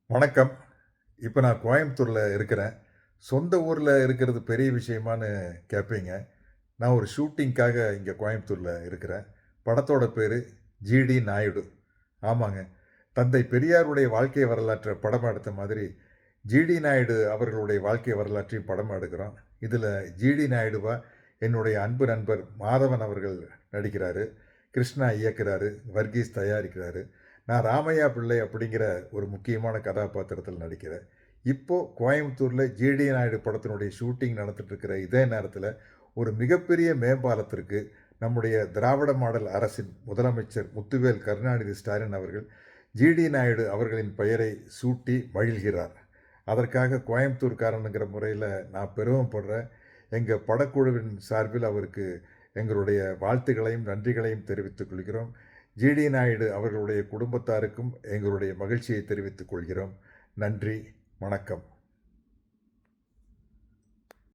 வணக்கம். இப்ப நான் கோயம்புத்தூர்ல இருக்கிறேன். சொந்த ஊர்ல இருக்கிறது பெரிய விஷயமான்னு கேட்பீங்க. நான் ஒரு ஷூட்டிங்க்காக இங்க கோயம்புத்தூர்ல இருக்கிறேன். படத்தோட பேரு ஜிடி நாயுடு. ஆமாங்க. தந்தை பெரியாருடைய வாழ்க்கை வரலாற்ற படமா எடுத்த மாதிரி, ஜிடி நாயுடு அவர்களுடைய வாழ்க்கை வரலாற்றையும் படமா எடுக்கிறோம். இதுல ஜிடி நாயுடுவா என்னுடைய அன்பு நண்பர் மாதவன் அவர்கள் நடிக்கிறாரு. கிருஷ்ணா இயக்குறாரு. வர்கீஸ் தயாரிக்கிறாரு. நான் ராமையா பிள்ளை அப்படிங்கிற ஒரு முக்கியமான கதாபாத்திரத்தில் நடிக்கிறேன். இப்போ கோயம்புத்தூர்ல ஜிடி நாயுடு படத்தினுடைய ஷூட்டிங் நடந்துட்டு இருக்கிற இதே நேரத்தில் ஒரு மிகப்பெரிய மேம்பாலத்திற்கு நம்முடைய திராவிட மாடல் அரசின் முதலமைச்சர் முத்துவேல் கருணாநிதி ஸ்டாலின் அவர்கள் ஜிடி நாயுடு அவர்களின் பெயரை சூட்டி மகிழ்கிறார். அதற்காக கோயம்புத்தூர்காரனுங்கிற முறையில் நான் பெருமைப்படுறேன். எங்கள் படக்குழுவின் சார்பில் அவருக்கு எங்களுடைய வாழ்த்துக்களையும் நன்றிகளையும் தெரிவித்துக் கொள்கிறோம். ஜிடி நாயுடு அவர்களுடைய குடும்பத்தாருக்கும் எங்களுடைய மகிழ்ச்சியை தெரிவித்துக் கொள்கிறோம். நன்றி, வணக்கம்.